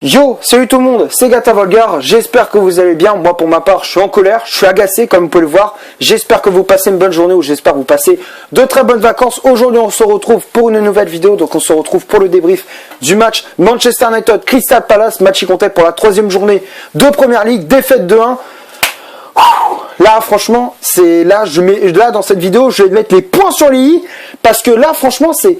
Yo, salut tout le monde, c'est Gata Volgar, j'espère que vous allez bien. Moi pour ma part je suis en colère, je suis agacé comme vous pouvez le voir. J'espère que vous passez une bonne journée ou j'espère que vous passez de très bonnes vacances. Aujourd'hui on se retrouve pour une nouvelle vidéo, donc on se retrouve pour le débrief du match Manchester United Crystal Palace, match qui comptait pour la 3e journée de Première Ligue, défaite de 1. Là franchement, c'est là dans cette vidéo je vais mettre les points sur les i parce que là franchement c'est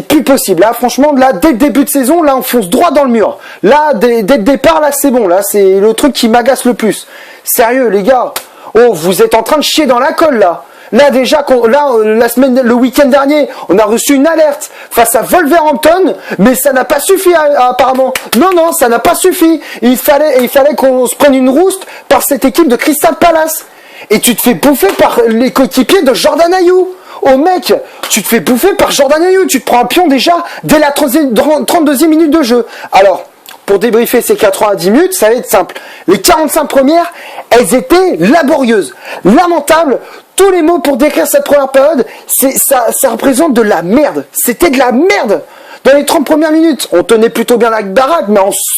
plus possible. Là, franchement, là, dès le début de saison, là, on fonce droit dans le mur. Là, dès le départ, là, c'est bon. Là, c'est le truc qui m'agace le plus. Sérieux, les gars. Oh, vous êtes en train de chier dans la colle, là. Là, déjà, le week-end dernier, on a reçu une alerte face à Wolverhampton, mais ça n'a pas suffi, apparemment. Non, ça n'a pas suffi. Il fallait qu'on se prenne une rouste par cette équipe de Crystal Palace. Et tu te fais bouffer par les coéquipiers de Jordan Ayew. Oh mec, tu te fais bouffer par Jordan Ayew, tu te prends un pion déjà dès la 32e minute de jeu. Alors, pour débriefer ces 90 minutes, ça va être simple. Les 45 premières, elles étaient laborieuses, lamentables. Tous les mots pour décrire cette première période, ça représente de la merde. C'était de la merde. Dans les 30 premières minutes, on tenait plutôt bien la baraque,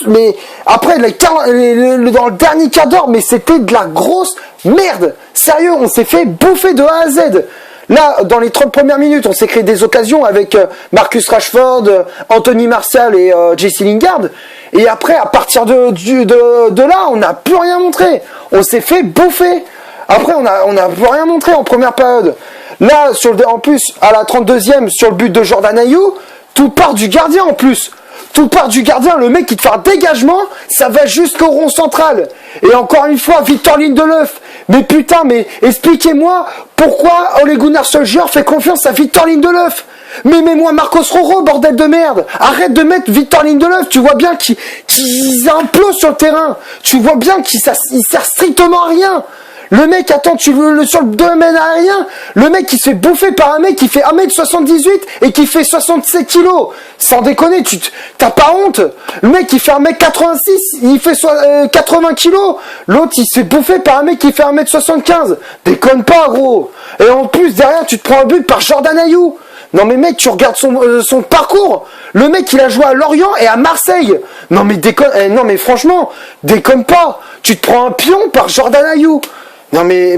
mais après, dans le dernier quart d'heure, mais c'était de la grosse merde. Sérieux, on s'est fait bouffer de A à Z. Là, dans les 30 premières minutes, on s'est créé des occasions avec Marcus Rashford, Anthony Martial et Jesse Lingard. Et après, à partir de là, on n'a plus rien montré. On s'est fait bouffer. Après, on n'a plus rien montré en première période. Là, en plus, à la 32e, sur le but de Jordan Ayew, tout part du gardien en plus. Tout part du gardien, le mec qui te fait un dégagement, ça va jusqu'au rond central. Et encore une fois, Victor Lindelöf. Mais putain, mais expliquez-moi pourquoi Ole Gunnar Solskjaer fait confiance à Victor Lindelöf. Mais mets-moi Marcos Rojo, bordel de merde. Arrête de mettre Victor Lindelöf. Tu vois bien qu'il implose sur le terrain. Tu vois bien qu'il sert strictement à rien. Le mec, attends, sur le domaine aérien, le mec qui se fait bouffer par un mec qui fait 1m78 et qui fait 67 kilos. Sans déconner, t'as pas honte. Le mec qui fait 1m86, il fait 80 kilos. L'autre, il se fait bouffer par un mec qui fait 1m75. Déconne pas, gros. Et en plus, derrière, tu te prends un but par Jordan Ayew. Non mais mec, tu regardes son parcours. Le mec, il a joué à Lorient et à Marseille. Non mais déconne, non mais franchement, déconne pas. Tu te prends un pion par Jordan Ayew. Non mais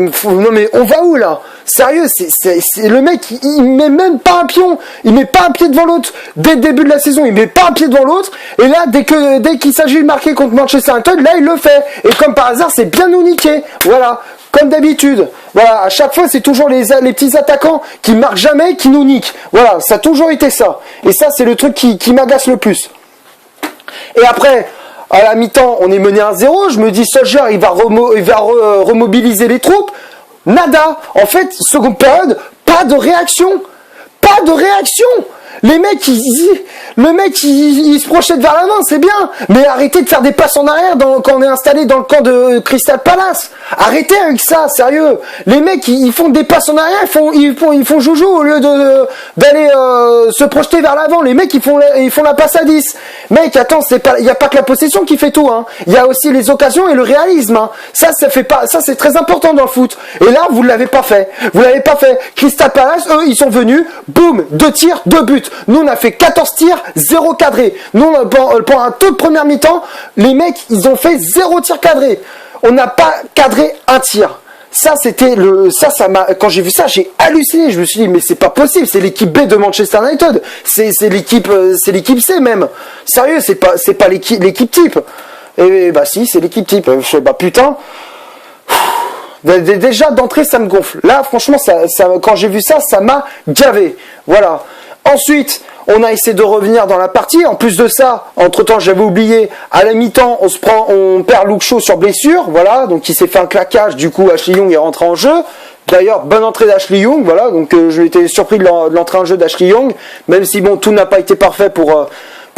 on va où là? Sérieux, c'est le mec, il met même pas un pion, il met pas un pied devant l'autre. Dès le début de la saison, il met pas un pied devant l'autre. Et là, dès qu'il s'agit de marquer contre Manchester United, là il le fait. Et comme par hasard, c'est bien nous niquer. Voilà, comme d'habitude. Voilà, à chaque fois, c'est toujours les petits attaquants qui marquent jamais, qui nous niquent. Voilà, ça a toujours été ça. Et ça, c'est le truc qui m'agace le plus. Et après, à la mi-temps, on est mené 1-0. Je me dis, Solskjaer, il va remobiliser les troupes. Nada. En fait, seconde période, pas de réaction. Pas de réaction. Le mec, il se projette vers l'avant, c'est bien. Mais arrêtez de faire des passes en arrière quand on est installé dans le camp de Crystal Palace. Arrêtez avec ça, sérieux. Les mecs, ils font des passes en arrière, ils font joujou au lieu d'aller se projeter vers l'avant. Les mecs, ils font la passe à 10. Mec, attends, il y a pas que la possession qui fait tout, hein. Il y a aussi les occasions et le réalisme, hein. Ça c'est très important dans le foot. Et là, vous l'avez pas fait. Vous l'avez pas fait. Crystal Palace, eux, ils sont venus, boum, 2 tirs, 2 buts. Nous, on a fait 14 tirs, 0 cadré. Nous, pendant un taux de première mi-temps, les mecs, ils ont fait 0 tir cadré. On n'a pas cadré un tir. Ça, quand j'ai vu ça, j'ai halluciné. Je me suis dit, mais c'est pas possible. C'est l'équipe B de Manchester United. C'est l'équipe C même. Sérieux, c'est pas l'équipe type. Et bah si, c'est l'équipe type. Je sais, bah putain. Déjà d'entrée, ça me gonfle. Là, franchement, quand j'ai vu ça, ça m'a gavé. Voilà. Ensuite, on a essayé de revenir dans la partie. En plus de ça, entre-temps, j'avais oublié, à la mi-temps, on perd Luke Shaw sur blessure. Voilà, donc il s'est fait un claquage. Du coup, Ashley Young est rentré en jeu. D'ailleurs, bonne entrée d'Ashley Young. Voilà, donc je été surpris de l'entrée en jeu d'Ashley Young. Même si, bon, tout n'a pas été parfait pour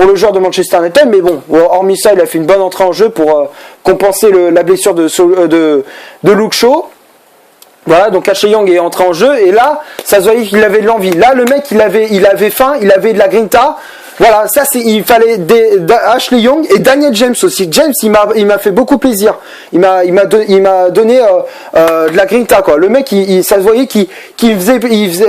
le joueur de Manchester United. Mais bon, hormis ça, il a fait une bonne entrée en jeu pour compenser la blessure de Luke Shaw. Voilà, donc Ashley Young est entré en jeu et là, ça se voyait qu'il avait de l'envie. Là, le mec, il avait faim, il avait de la grinta. Voilà, ça il fallait Ashley Young et Daniel James aussi. James, il m'a fait beaucoup plaisir. Il m'a donné de la grinta quoi. Le mec, ça se voyait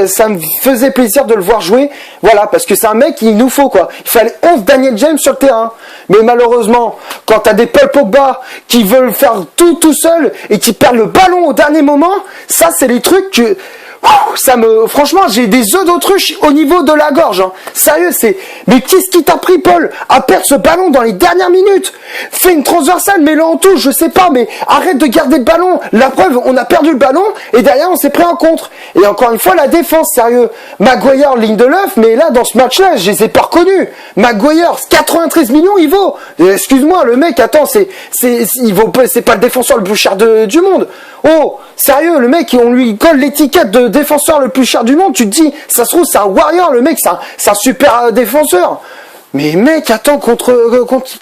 ça me faisait plaisir de le voir jouer. Voilà, parce que c'est un mec qu'il nous faut quoi. Il fallait 11 Daniel James sur le terrain. Mais malheureusement, quand t'as des Paul Pogba qui veulent faire tout seul et qui perdent le ballon au dernier moment, ça c'est les trucs que franchement, j'ai des œufs d'autruche au niveau de la gorge. Hein. Sérieux, mais qu'est-ce qui t'a pris, Paul, à perdre ce ballon dans les dernières minutes? Fais une transversale, mets-le en touche, je sais pas, mais arrête de garder le ballon. La preuve, on a perdu le ballon et derrière, on s'est pris en contre. Et encore une fois, la défense, sérieux. Maguire, Lindelof, mais là, dans ce match-là, je les ai pas reconnus. Maguire, 93 millions, il vaut. Excuse-moi, le mec, attends, c'est pas le défenseur le plus cher du monde. Oh, sérieux, le mec, on lui colle l'étiquette de défenseur le plus cher du monde, tu te dis, ça se trouve, c'est un warrior, le mec, c'est un super défenseur. Mais mec, attends, contre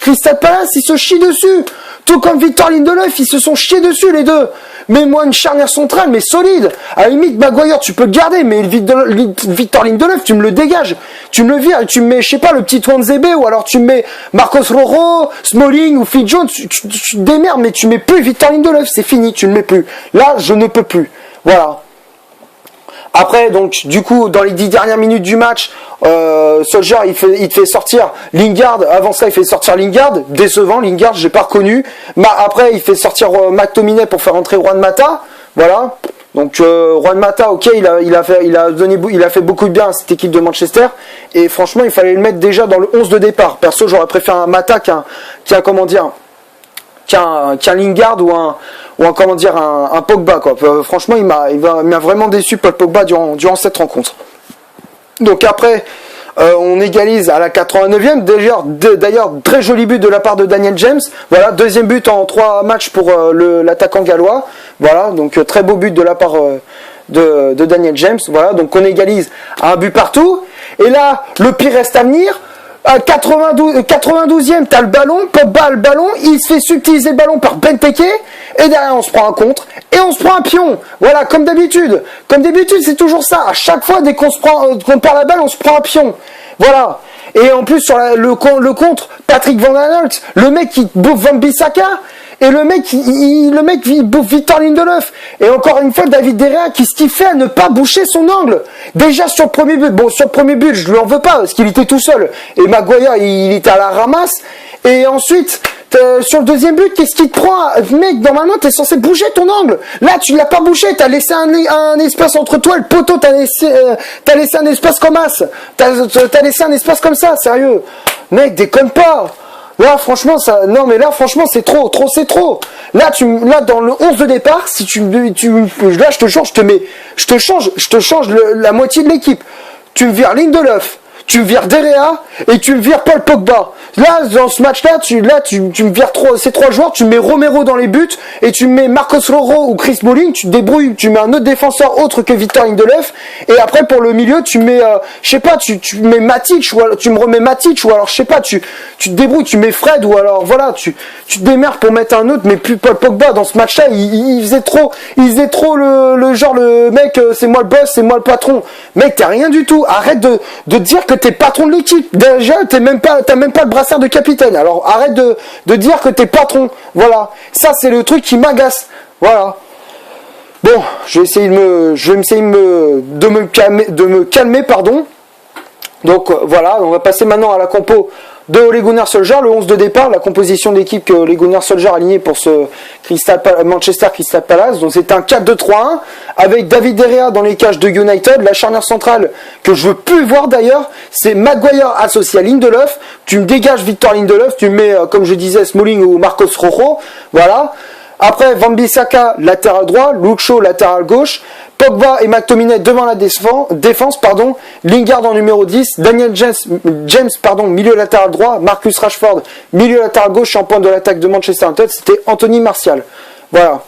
Crystal Palace, ils se chient dessus. Tout comme Victor Lindelof, ils se sont chiés dessus, les deux. Mets-moi une charnière centrale, mais solide. À la limite, Maguire, tu peux le garder, mais Victor Lindelof, tu me le dégages. Tu me le vires, tu me mets, je sais pas, le petit Wanzebe, ou alors tu me mets Marcos Rojo, Smalling, ou Phil Jones, tu te démerdes, mais tu mets plus Victor Lindelof, c'est fini, tu ne le mets plus. Là, je ne peux plus. Voilà. Après, donc, du coup, dans les 10 dernières minutes du match, Solskjaer, il te fait sortir Lingard. Avant ça, il fait sortir Lingard. Décevant, Lingard, j'ai pas reconnu. Après, il fait sortir McTominay pour faire entrer Juan Mata. Voilà. Donc, Juan Mata, ok, il a fait beaucoup de bien à cette équipe de Manchester. Et franchement, il fallait le mettre déjà dans le 11 de départ. Perso, j'aurais préféré un Mata qu'un Lingard ou un Pogba quoi. Franchement, il m'a vraiment déçu Paul Pogba durant cette rencontre. Donc après, on égalise à la 89e. D'ailleurs, très joli but de la part de Daniel James. Voilà, deuxième but en 3 matchs pour l'attaquant gallois. Voilà, donc très beau but de la part de Daniel James. Voilà, donc on égalise à un but partout. Et là, le pire reste à venir. À 92e, t'as le ballon, Pogba a le ballon, il se fait subtiliser le ballon par Benteke, et derrière on se prend un contre, et on se prend un pion. Voilà, comme d'habitude. Comme d'habitude, c'est toujours ça. À chaque fois, dès qu'on perd la balle, on se prend un pion. Voilà. Et en plus, sur le contre, Patrick Van Aanholt, le mec qui bouffe Van Bissaka, et le mec il bouffe Victor Lindelof. Et encore une fois, David De Gea, qu'est-ce qu'il fait à ne pas boucher son angle? Déjà sur le premier but, je lui en veux pas, parce qu'il était tout seul. Et Maguire, il était à la ramasse. Et ensuite, sur le deuxième but, qu'est-ce qui te prend? Mec, normalement, t'es censé bouger ton angle. Là, tu l'as pas bougé, t'as laissé un espace entre toi et le poteau, t'as laissé un espace comme as. T'as laissé un espace comme ça, sérieux. Mec, déconne pas. Là, franchement, c'est trop. Là, dans le 11 de départ, si là, je te change la moitié de l'équipe. Tu me vires Lindelof, tu me vires De Gea et tu me vires Paul Pogba. Là, dans ce match-là, tu me vires ces 3 joueurs, tu mets Romero dans les buts et tu mets Marcos Rojo ou Chris Smalling, tu te débrouilles, tu mets un autre défenseur autre que Victor Lindelof et après pour le milieu, tu mets je sais pas, tu mets Matic ou alors tu me remets Matic ou alors je sais pas, tu te débrouilles, tu mets Fred ou alors voilà, tu te démerdes pour mettre un autre mais plus Paul Pogba dans ce match-là, il faisait trop le genre le mec c'est moi le boss, c'est moi le patron. Mec, t'as rien du tout. Arrête de dire que t'es patron de l'équipe. Déjà, t'as même pas le brassard de capitaine. Alors arrête de dire que t'es patron. Voilà. Ça c'est le truc qui m'agace. Voilà. Bon, je vais essayer de me calmer, pardon. Donc voilà, on va passer maintenant à la compo de Ole Gunnar Solskjaer, le 11 de départ, la composition d'équipe que Ole Gunnar Solskjaer a alignée pour ce Manchester Crystal Palace. Donc c'est un 4-2-3-1 avec David De Gea dans les cages de United. La charnière centrale que je veux plus voir d'ailleurs, c'est Maguire associé à Lindelof. Tu me dégages Victor Lindelof, tu me mets comme je disais Smalling ou Marcos Rojo. Voilà. Après, Van Bissaka, latéral droit, Luke Shaw, latéral gauche, Pogba et McTominay devant la défense, Lingard en numéro 10, Daniel James, milieu latéral droit, Marcus Rashford, milieu latéral gauche, en point de l'attaque de Manchester United, c'était Anthony Martial. Voilà.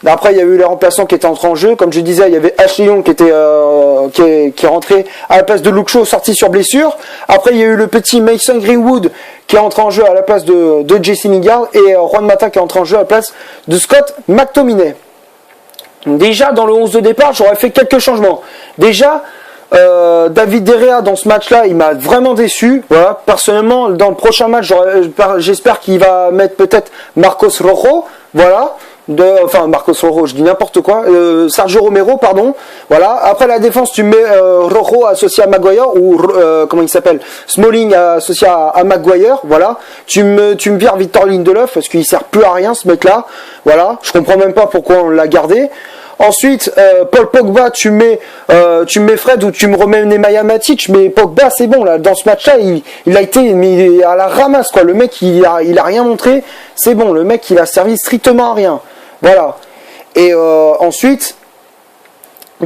Après, il y a eu les remplaçants qui étaient entrés en jeu. Comme je disais, il y avait Ashley Young qui est rentré à la place de Luke Shaw, sorti sur blessure. Après, il y a eu le petit Mason Greenwood qui est entré en jeu à la place de Jesse Lingard et Juan Mata qui est entré en jeu à la place de Scott McTominay. Déjà, dans le 11 de départ, j'aurais fait quelques changements. Déjà, David De Gea dans ce match-là, il m'a vraiment déçu. Voilà. Personnellement, dans le prochain match, j'espère qu'il va mettre peut-être Marcos Rojo. Voilà. Marcos Rojo, je dis n'importe quoi. Sergio Romero, pardon. Voilà. Après la défense, tu mets Rojo associé à Maguire ou comment il s'appelle, Smalling associé à Maguire. Voilà. Tu me vires Victor Lindelof parce qu'il sert plus à rien ce mec-là. Voilà. Je comprends même pas pourquoi on l'a gardé. Ensuite, Paul Pogba, tu mets Fred ou tu me remets Nemanja Matic, mais Pogba c'est bon là, dans ce match-là, il a été mis à la ramasse quoi. Le mec il a rien montré, c'est bon, le mec il a servi strictement à rien. Voilà. Et ensuite,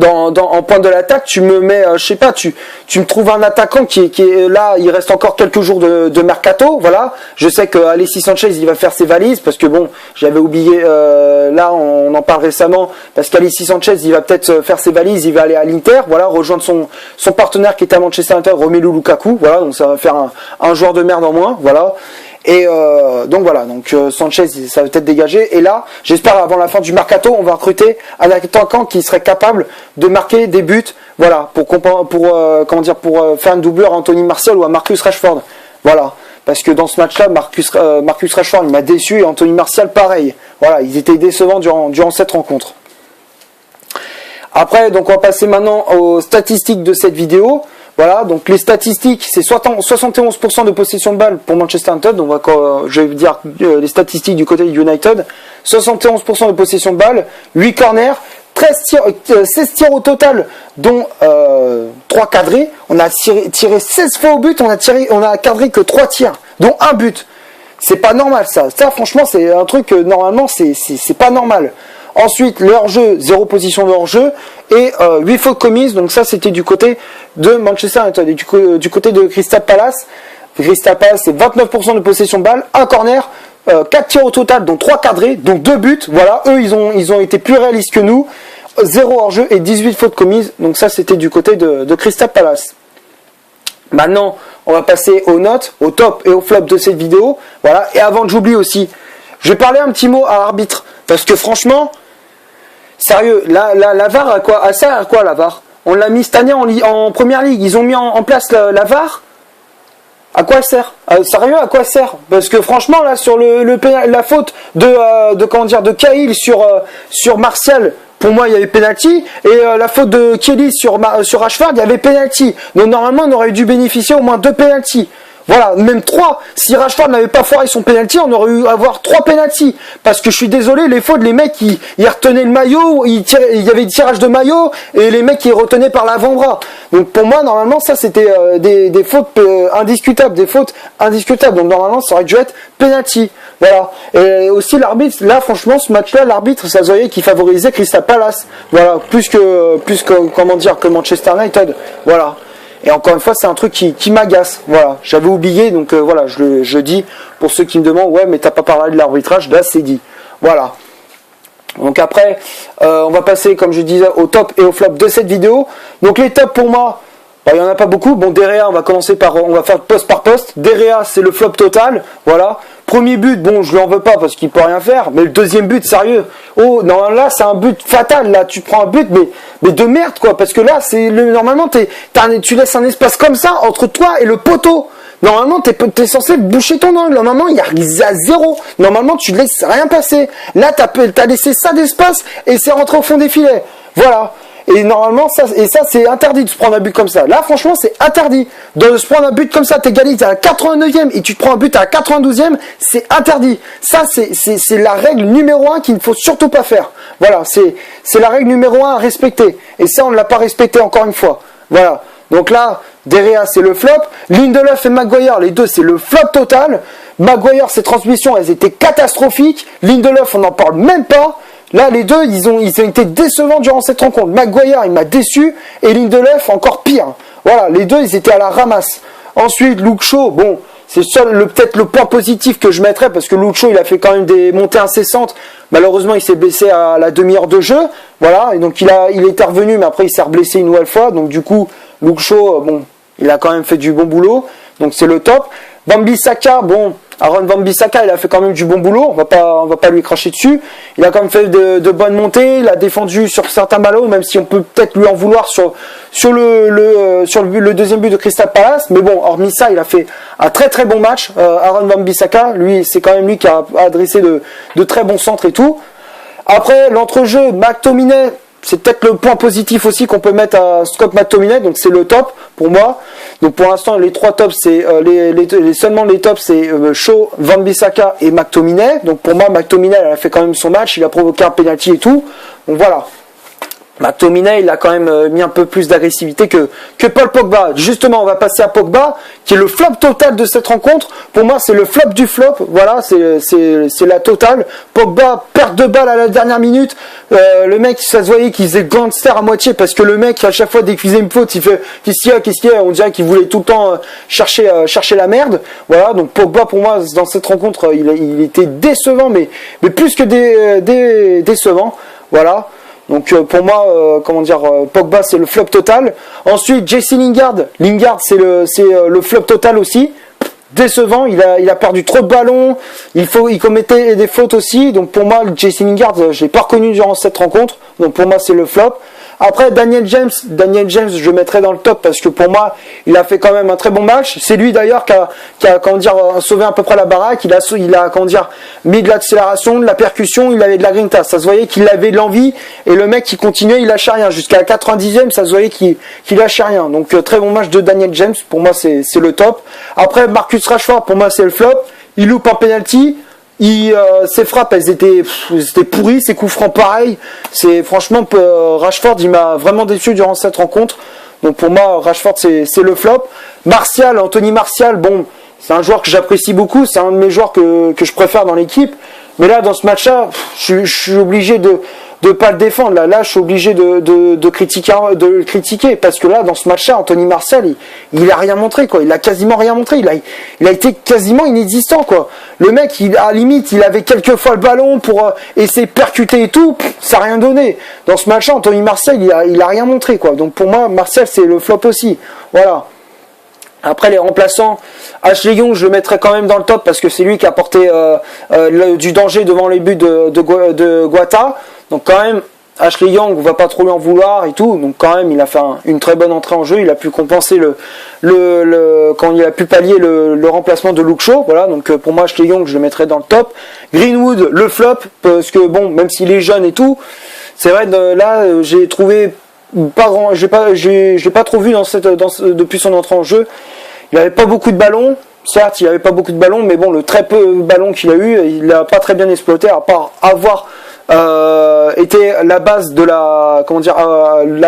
en point de l'attaque, tu me mets, je sais pas, tu me trouves un attaquant qui est là, il reste encore quelques jours de mercato, voilà. Je sais que Alexis Sanchez, il va faire ses valises, parce que bon, j'avais oublié, là, on en parle récemment, parce qu'Alexis Sanchez, il va peut-être faire ses valises, il va aller à l'Inter, voilà, rejoindre son partenaire qui était à Manchester United, Romelu Lukaku, voilà, donc ça va faire un joueur de merde en moins, voilà. Et donc voilà, donc Sanchez ça va peut-être dégager. Et là, j'espère avant la fin du mercato, on va recruter un attaquant qui serait capable de marquer des buts, voilà, pour faire une doublure à Anthony Martial ou à Marcus Rashford, voilà. Parce que dans ce match-là, Marcus Rashford il m'a déçu et Anthony Martial pareil. Voilà, ils étaient décevants durant cette rencontre. Après, donc on va passer maintenant aux statistiques de cette vidéo. Voilà, donc les statistiques, c'est 71% de possession de balle pour Manchester United. Je vais dire les statistiques du côté de United. 71% de possession de balle, 8 corners, 16 tirs au total, dont 3 cadrés. On a tiré 16 fois au but, on a cadré que 3 tirs, dont un but. C'est pas normal ça. Ça franchement c'est un truc normalement c'est pas normal. Ensuite, le hors-jeu, 0 position de hors-jeu et 8 fautes commises. Donc ça, c'était du côté de Manchester United. Et du côté de Crystal Palace, c'est 29% de possession de balle, 1 corner, 4 tirs au total, dont 3 cadrés, donc 2 buts. Voilà, eux, ils ont été plus réalistes que nous. 0 hors-jeu et 18 fautes commises. Donc ça, c'était du côté de Crystal Palace. Maintenant, on va passer aux notes, au top et au flop de cette vidéo. Voilà, et avant que j'oublie aussi, je vais parler un petit mot à l'arbitre. Parce que franchement... Sérieux, la VAR, elle sert à quoi la VAR? On l'a mis cette année en première ligue, ils ont mis en place la VAR. À quoi elle sert? Sérieux, à quoi elle sert? Parce que franchement, là, sur la faute de Cahill sur Martial, pour moi, il y avait penalty. Et la faute de Kelly sur Rashford, il y avait penalty. Donc normalement, on aurait dû bénéficier au moins 2 penalty. Voilà, même 3. Si Rashford n'avait pas foiré son penalty, on aurait eu à avoir 3 penalty. Parce que je suis désolé, les fautes, les mecs, ils retenaient le maillot, il y avait des tirages de maillot, et les mecs, ils retenaient par l'avant-bras. Donc pour moi, normalement, ça, c'était des fautes indiscutables, Donc normalement, ça aurait dû être penalty. Voilà. Et aussi l'arbitre, là, franchement, ce match-là, l'arbitre, ça se voyait qu'il favorisait Crystal Palace. Voilà, plus que Manchester United. Voilà. Et encore une fois, c'est un truc qui m'agace. Voilà, j'avais oublié, donc voilà, je dis pour ceux qui me demandent, ouais, mais t'as pas parlé de l'arbitrage, là c'est dit. Voilà. Donc après, on va passer, comme je disais, au top et au flop de cette vidéo. Donc les tops pour moi, il y en a pas beaucoup. Bon, De Gea, on va faire poste par poste. De Gea, c'est le flop total. Voilà. Premier but, bon, je lui en veux pas parce qu'il peut rien faire. Mais le deuxième but, sérieux. Oh, non, là, c'est un but fatal. Là, tu prends un but, mais de merde, quoi. Parce que là, normalement, tu laisses un espace comme ça entre toi et le poteau. Normalement, t'es censé boucher ton angle. Normalement, il y a 0. Normalement, tu laisses rien passer. Là, t'as laissé ça d'espace et c'est rentré au fond des filets. Voilà. Et normalement, ça c'est interdit de se prendre un but comme ça. Là, franchement, c'est interdit. De se prendre un but comme ça, t'égalises à la 89e et tu te prends un but à la 92e, c'est interdit. Ça, c'est la règle numéro 1 qu'il ne faut surtout pas faire. Voilà, c'est la règle numéro 1 à respecter. Et ça, on ne l'a pas respecté encore une fois. Voilà. Donc là, De Gea, c'est le flop. Lindelof et Maguire, les deux, c'est le flop total. Maguire, ses transmissions, elles étaient catastrophiques. Lindelof, on n'en parle même pas. Là, les deux, ils ont été décevants durant cette rencontre. Maguire, il m'a déçu, et Lindelof, encore pire. Voilà, les deux, ils étaient à la ramasse. Ensuite, Luke Shaw, bon, c'est peut-être le point positif que je mettrais, parce que Luke Shaw, il a fait quand même des montées incessantes. Malheureusement, il s'est blessé à la demi-heure de jeu. Voilà, et donc il est revenu, mais après, il s'est reblessé une nouvelle fois. Donc du coup, Luke Shaw, bon, il a quand même fait du bon boulot. Donc c'est le top. Wan-Bissaka, bon, Aaron Wan-Bissaka, il a fait quand même du bon boulot, on va pas lui cracher dessus. Il a quand même fait de bonnes montées, il a défendu sur certains ballons, même si on peut peut-être lui en vouloir sur le deuxième but de Crystal Palace. Mais bon, hormis ça, il a fait un très très bon match. Aaron Wan-Bissaka, lui, c'est quand même lui qui a adressé de très bons centres et tout. Après, l'entrejeu, McTominay, c'est peut-être le point positif aussi qu'on peut mettre à Scott McTominay, donc c'est le top pour moi. Donc pour l'instant les trois tops c'est seulement les tops c'est Shaw, Wan-Bissaka et McTominay. Donc pour moi McTominay il a fait quand même son match, il a provoqué un penalty et tout. Donc voilà. McTominay, il a quand même mis un peu plus d'agressivité que Paul Pogba. Justement, on va passer à Pogba, qui est le flop total de cette rencontre. Pour moi, c'est le flop du flop. Voilà, c'est la totale. Pogba, perte de balle à la dernière minute. Le mec, ça se voyait qu'il faisait gangster à moitié, parce que le mec, à chaque fois, dès qu'il faisait une faute, il fait qu'est-ce qu'il y a? On dirait qu'il voulait tout le temps chercher la merde. Voilà, donc Pogba, pour moi, dans cette rencontre, il était décevant, mais plus que décevant. Voilà. Donc pour moi, Pogba c'est le flop total. Ensuite Jesse Lingard c'est le flop total aussi. Décevant, il a perdu trop de ballons, il commettait des fautes aussi. Donc pour moi, Jesse Lingard, je l'ai pas reconnu durant cette rencontre. Donc pour moi, c'est le flop. Après Daniel James, je le mettrai dans le top parce que pour moi, il a fait quand même un très bon match. C'est lui d'ailleurs qui a sauvé à peu près la baraque. Il a mis de l'accélération, de la percussion, il avait de la grinta. Ça se voyait qu'il avait de l'envie et le mec qui continuait, il lâchait rien. Jusqu'à la 90e, ça se voyait qu'il lâchait rien. Donc très bon match de Daniel James. Pour moi, c'est le top. Après Marcus Rashford, pour moi, c'est le flop. Il loupe un penalty. Ses frappes elles étaient pourries, ses coups francs pareil. C'est franchement Rashford il m'a vraiment déçu durant cette rencontre. Donc pour moi Rashford c'est le flop. Anthony Martial, bon c'est un joueur que j'apprécie beaucoup, c'est un de mes joueurs que je préfère dans l'équipe. Mais là dans ce match-là, je suis obligé de pas le défendre. Là je suis obligé de critiquer parce que là dans ce match-là Anthony Martial il a rien montré quoi. Il a quasiment rien montré. Il a été quasiment inexistant quoi. Le mec à limite il avait quelques fois le ballon pour essayer de percuter et tout, ça a rien donné. Dans ce match-là Anthony Martial il a rien montré quoi. Donc pour moi Martial c'est le flop aussi. Voilà. Après les remplaçants, Ashley Young je le mettrai quand même dans le top parce que c'est lui qui a apporté du danger devant les buts de Guaita. Donc quand même, Ashley Young, on va pas trop lui en vouloir et tout. Donc quand même, il a fait une très bonne entrée en jeu. Il a pu compenser quand il a pu pallier le remplacement de Luke Shaw. Voilà. Donc pour moi, Ashley Young, je le mettrai dans le top. Greenwood, le flop parce que bon, même s'il est jeune et tout, c'est vrai là, j'ai trouvé pas grand. Je l'ai pas trop vu depuis son entrée en jeu. Il avait pas beaucoup de ballons. Certes, il avait pas beaucoup de ballons, mais bon, le très peu de ballons qu'il a eu, il l'a pas très bien exploité, à part avoir était la base de la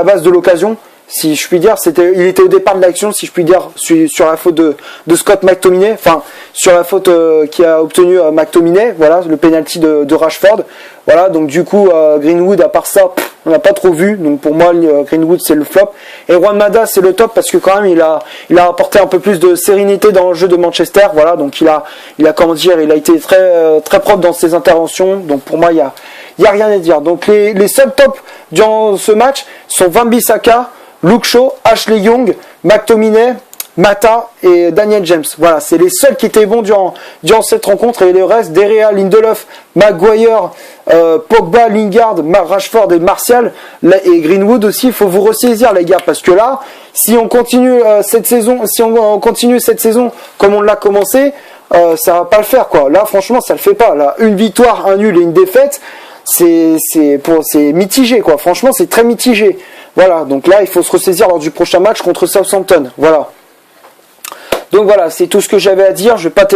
base de l'occasion, si je puis dire. Il était au départ de l'action, si je puis dire, sur la faute de Scott McTominay, enfin sur la faute qui a obtenu McTominay, voilà, le penalty de Rashford. Voilà, donc du coup Greenwood, à part ça, on n'a pas trop vu. Donc pour moi Greenwood c'est le flop. Et Juan Mata c'est le top parce que quand même il a apporté un peu plus de sérénité dans le jeu de Manchester. Voilà, donc il a été très très propre dans ses interventions. Donc pour moi il y a rien à dire. Donc les seuls tops durant ce match sont Wan-Bissaka, Luke Shaw, Ashley Young, McTominay, Mata et Daniel James. Voilà, c'est les seuls qui étaient bons durant cette rencontre. Et le reste, Derrea, Lindelof, Maguire, Pogba, Lingard, Rashford et Martial et Greenwood aussi. Il faut vous ressaisir les gars, parce que là, si on continue cette saison comme on l'a commencé, ça va pas le faire quoi. Là, franchement, ça le fait pas. Là, une victoire, un nul et une défaite, c'est mitigé quoi. Franchement, c'est très mitigé. Voilà, donc là, il faut se ressaisir lors du prochain match contre Southampton. Voilà. Donc voilà, c'est tout ce que j'avais à dire. Je ne vais pas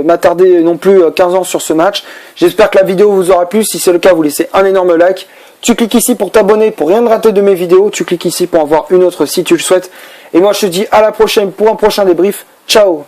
m'attarder non plus 15 ans sur ce match. J'espère que la vidéo vous aura plu. Si c'est le cas, vous laissez un énorme like. Tu cliques ici pour t'abonner, pour rien rater de mes vidéos. Tu cliques ici pour en voir une autre si tu le souhaites. Et moi, je te dis à la prochaine pour un prochain débrief. Ciao!